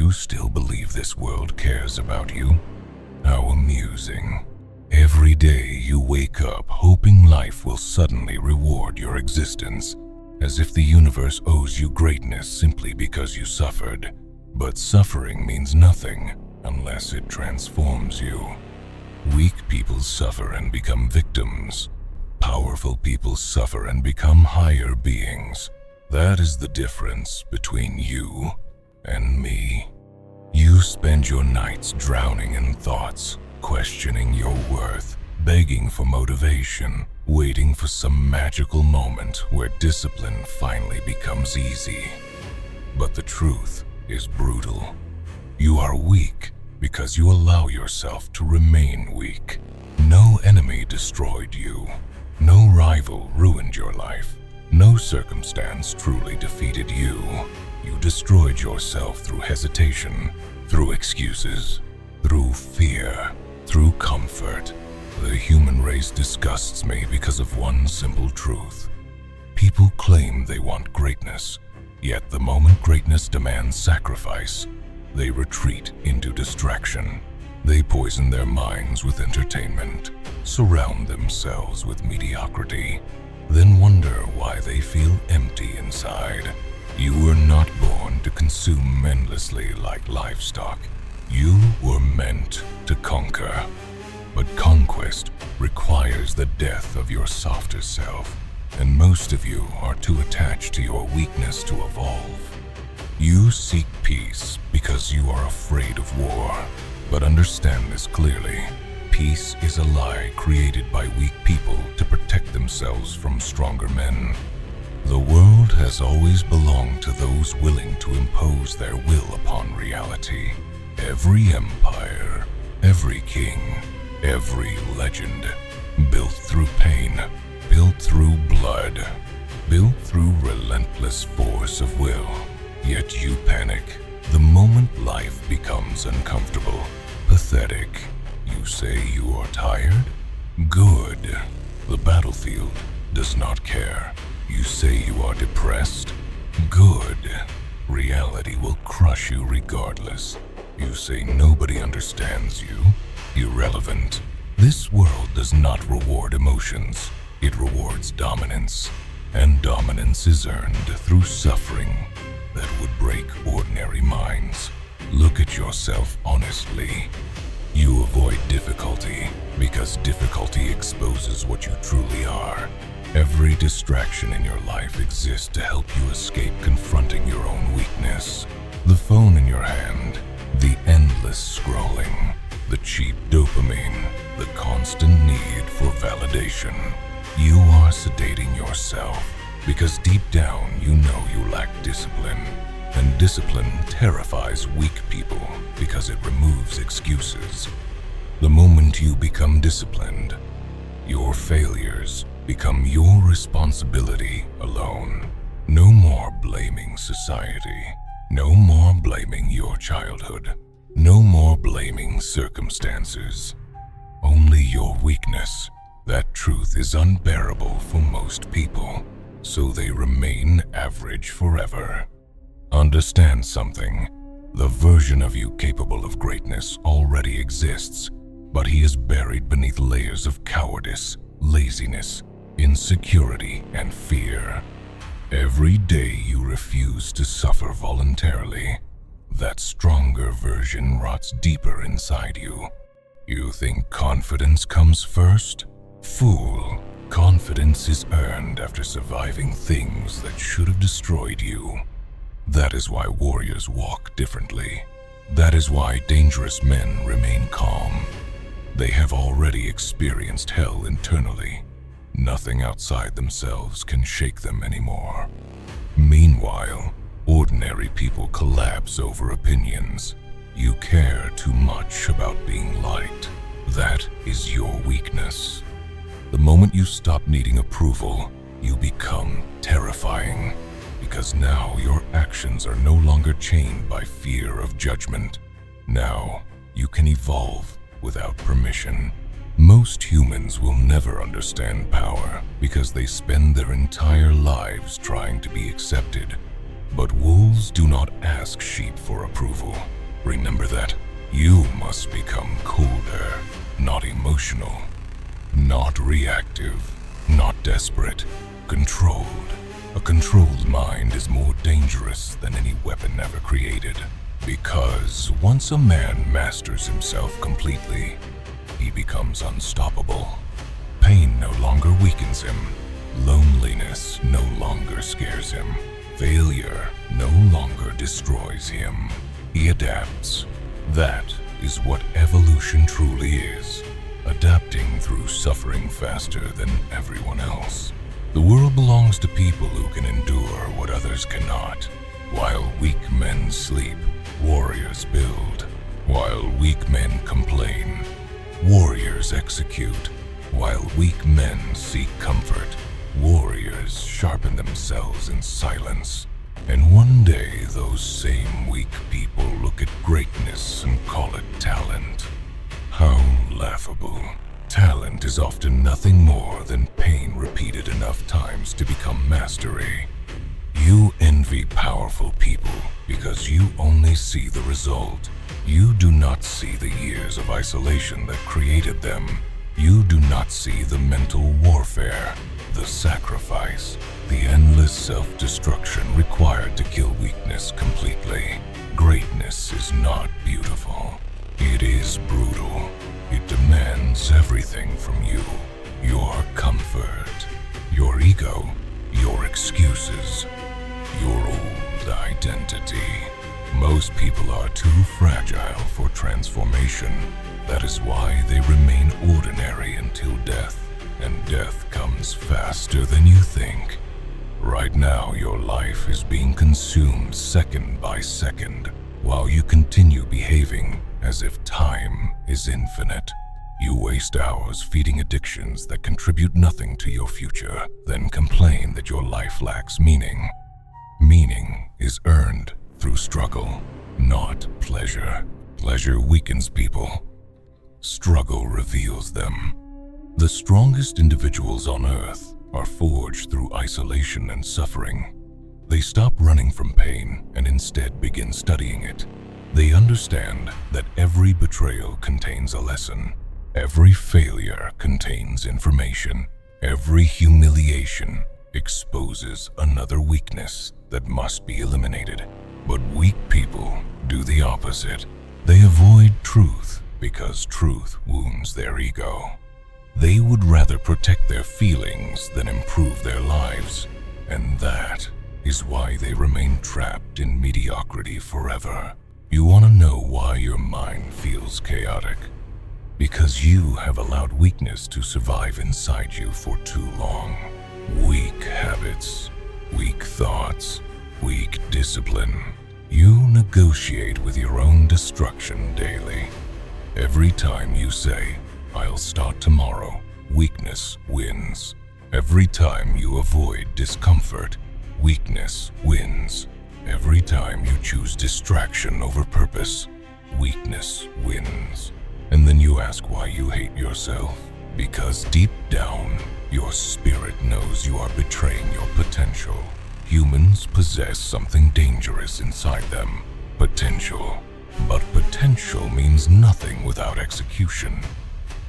you still believe this world cares about you? How amusing. Every day you wake up hoping life will suddenly reward your existence, as if the universe owes you greatness simply because you suffered. But suffering means nothing unless it transforms you. Weak people suffer and become victims. Powerful people suffer and become higher beings. That is the difference between you and me. You spend your nights drowning in thoughts, questioning your worth, begging for motivation, waiting for some magical moment where discipline finally becomes easy. But the truth is brutal. You are weak because you allow yourself to remain weak. No enemy destroyed you. No rival ruined your life. No circumstance truly defeated you. You destroyed yourself through hesitation, through excuses, through fear, through comfort. The human race disgusts me because of one simple truth. People claim they want greatness, yet the moment greatness demands sacrifice, they retreat into distraction. They poison their minds with entertainment, surround themselves with mediocrity, then wonder why they feel empty inside. You were not born to consume endlessly like livestock. You were meant to conquer. But conquest requires the death of your softer self, and most of you are too attached to your weakness to evolve. You seek peace because you are afraid of war. But understand this clearly. Peace is a lie created by weak people to protect themselves from stronger men. The world has always belonged to those willing to impose their will upon reality. Every empire, every king, every legend, built through pain, built through blood, built through relentless force of will. Yet you panic the moment life becomes uncomfortable, pathetic. You say you are tired? Good. The battlefield does not care. You say you are depressed? Good. Reality will crush you regardless. You say nobody understands you? Irrelevant. This world does not reward emotions. It rewards dominance. And dominance is earned through suffering that would break ordinary minds. Look at yourself honestly. You avoid difficulty because difficulty exposes what you truly are. Every distraction in your life exists to help you escape confronting your own weakness. The phone in your hand, the endless scrolling, the cheap dopamine, the constant need for validation. You are sedating yourself because deep down you know you lack discipline. And discipline terrifies weak people because it removes excuses. The moment you become disciplined, your failures become your responsibility alone. No more blaming society. No more blaming your childhood. No more blaming circumstances. Only your weakness. That truth is unbearable for most people, so they remain average forever. Understand something. The version of you capable of greatness already exists, but he is buried beneath layers of cowardice, laziness, insecurity, and fear. Every day you refuse to suffer voluntarily, that stronger version rots deeper inside you. You think confidence comes first? Fool. Confidence is earned after surviving things that should have destroyed you. That is why warriors walk differently. That is why dangerous men remain calm. They have already experienced hell internally. Nothing outside themselves can shake them anymore. Meanwhile, ordinary people collapse over opinions. You care too much about being liked. That is your weakness. The moment you stop needing approval, you become terrifying. Because now your actions are no longer chained by fear of judgment. Now, you can evolve without permission. Most humans will never understand power because they spend their entire lives trying to be accepted. But wolves do not ask sheep for approval. Remember that you must become colder, not emotional, not reactive, not desperate, controlled. A controlled mind is more dangerous than any weapon ever created. Because once a man masters himself completely, he becomes unstoppable. Pain no longer weakens him. Loneliness no longer scares him. Failure no longer destroys him. He adapts. That is what evolution truly is. Adapting through suffering faster than everyone else. The world belongs to people who can endure what others cannot. While weak men sleep, warriors build. While weak men complain, warriors execute. While weak men seek comfort, warriors sharpen themselves in silence. And one day, those same weak people look at greatness and call it talent. How laughable. Talent is often nothing more than pain repeated enough times to become mastery. You envy powerful people because you only see the result. You do not see the years of isolation that created them. You do not see the mental warfare, the sacrifice, the endless self-destruction required to kill weakness completely. Greatness is not beautiful. It is brutal. It demands everything from you. Your comfort, your ego, your excuses, your old identity. Most people are too fragile for transformation. That is why they remain ordinary until death. And death comes faster than you think. Right now, your life is being consumed second by second, while you continue behaving as if time is infinite. You waste hours feeding addictions that contribute nothing to your future, then complain that your life lacks meaning. Meaning is earned through struggle, not pleasure. Pleasure weakens people. Struggle reveals them. The strongest individuals on earth are forged through isolation and suffering. They stop running from pain and instead begin studying it. They understand that every betrayal contains a lesson. Every failure contains information. Every humiliation exposes another weakness that must be eliminated. But weak people do the opposite. They avoid truth because truth wounds their ego. They would rather protect their feelings than improve their lives, and that is why they remain trapped in mediocrity forever. You want to know why your mind feels chaotic? Because you have allowed weakness to survive inside you for too long. Weak habits, weak thoughts, weak discipline. You negotiate with your own destruction daily. Every time you say, "I'll start tomorrow," weakness wins. Every time you avoid discomfort, weakness wins. Every time you choose distraction over purpose, weakness wins. And then you ask why you hate yourself. Because deep down, your spirit knows you are betraying your potential. Humans possess something dangerous inside them, potential. But potential means nothing without execution.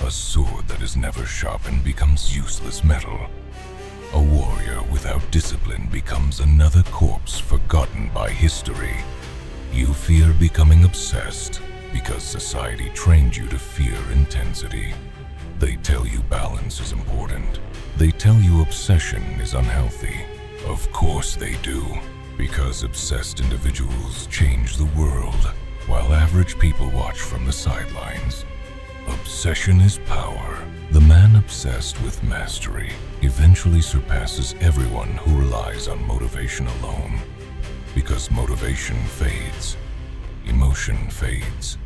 A sword that is never sharpened becomes useless metal. A warrior without discipline becomes another corpse forgotten by history. You fear becoming obsessed because society trained you to fear intensity. They tell you balance is important. They tell you obsession is unhealthy. Of course they do, because obsessed individuals change the world, while average people watch from the sidelines. Obsession is power. The man obsessed with mastery eventually surpasses everyone who relies on motivation alone. Because motivation fades, emotion fades,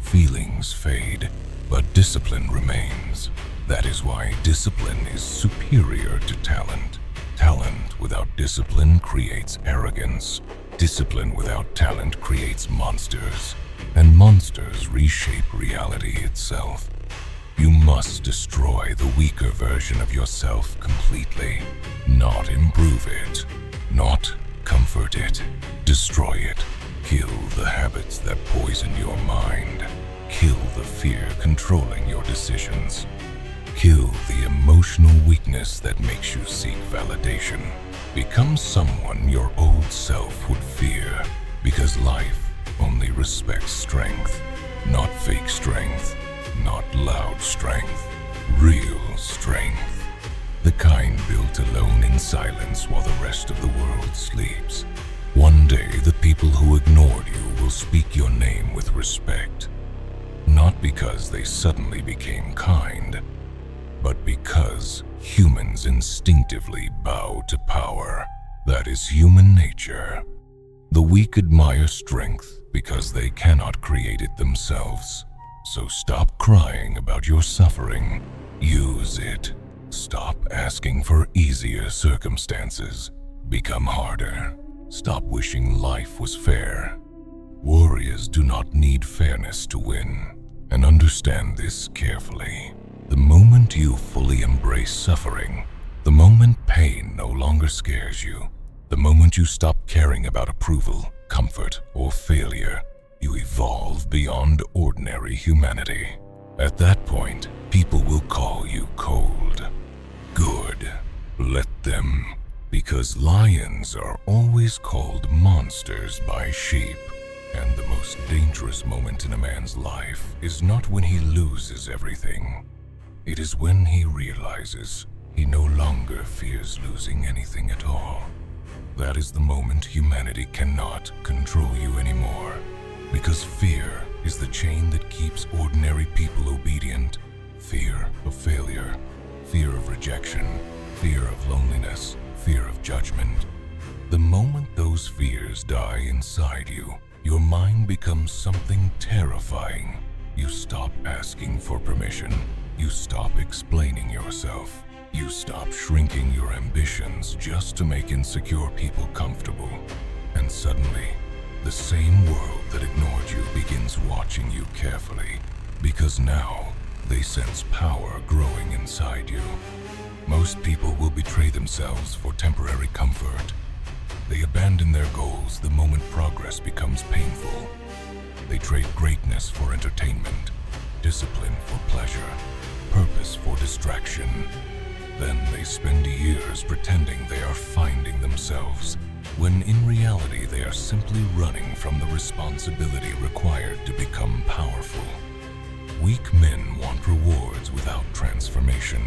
feelings fade, but discipline remains. That is why discipline is superior to talent. Talent without discipline creates arrogance. Discipline without talent creates monsters. And monsters reshape reality itself. You must destroy the weaker version of yourself completely. Not improve it. Not comfort it. Destroy it. Kill the habits that poison your mind. Kill the fear controlling your decisions. Kill the emotional weakness that makes you seek validation. Become someone your old self would fear, because life only respects strength, not fake strength, not loud strength, real strength. The kind built alone in silence while the rest of the world sleeps. One day, the people who ignored you will speak your name with respect, not because they suddenly became kind, but because humans instinctively bow to power. That is human nature. The weak admire strength because they cannot create it themselves. So stop crying about your suffering. Use it. Stop asking for easier circumstances. Become harder. Stop wishing life was fair. Warriors do not need fairness to win. And understand this carefully. The moment you fully embrace suffering, the moment pain no longer scares you, the moment you stop caring about approval, comfort, or failure, you evolve beyond ordinary humanity. At that point, people will call you cold. Good. Let them. Because lions are always called monsters by sheep. And the most dangerous moment in a man's life is not when he loses everything. It is when he realizes he no longer fears losing anything at all. That is the moment humanity cannot control you anymore. Because fear is the chain that keeps ordinary people obedient. Fear of failure, fear of rejection, fear of loneliness, fear of judgment. The moment those fears die inside you, your mind becomes something terrifying. You stop asking for permission. You stop explaining yourself. You stop shrinking your ambitions just to make insecure people comfortable. And suddenly, the same world that ignored you begins watching you carefully, because now they sense power growing inside you. Most people will betray themselves for temporary comfort. They abandon their goals the moment progress becomes painful. They trade greatness for entertainment, discipline for pleasure, purpose for distraction. Then they spend years pretending they are finding themselves, when in reality they are simply running from the responsibility required to become powerful. Weak men want rewards without transformation,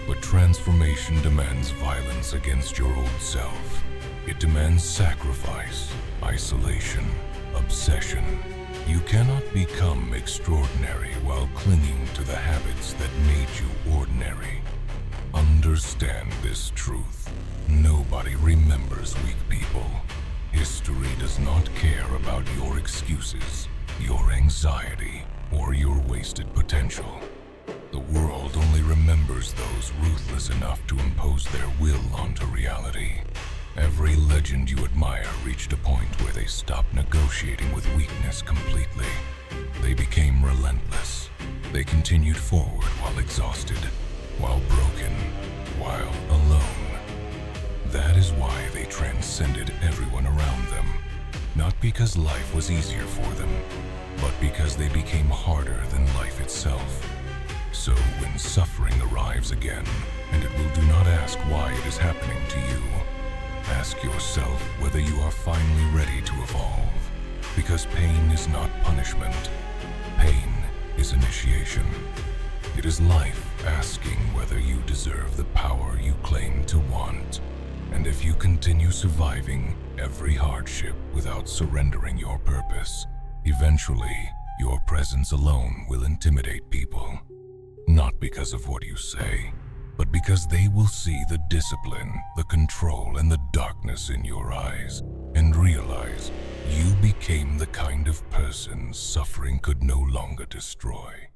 but transformation demands violence against your old self. It demands sacrifice, isolation, obsession. You cannot become extraordinary while clinging to the habits that made you ordinary. Understand this truth. Nobody remembers weak people. History does not care about your excuses, your anxiety, or your wasted potential. The world only remembers those ruthless enough to impose their will onto reality. Every legend you admire reached a point where they stopped negotiating with weakness completely. They became relentless. They continued forward while exhausted, while broken, while alone. That is why they transcended everyone around them. Not because life was easier for them, but because they became harder than life itself. So when suffering arrives again, and it will do not ask why it is happening to you, ask yourself whether you are finally ready to evolve. Because pain is not punishment. Pain is initiation. It is life asking whether you deserve the power you claim to want. And if you continue surviving every hardship without surrendering your purpose, eventually your presence alone will intimidate people. Not because of what you say, but because they will see the discipline, the control, and the darkness in your eyes, and realize you became the kind of person suffering could no longer destroy.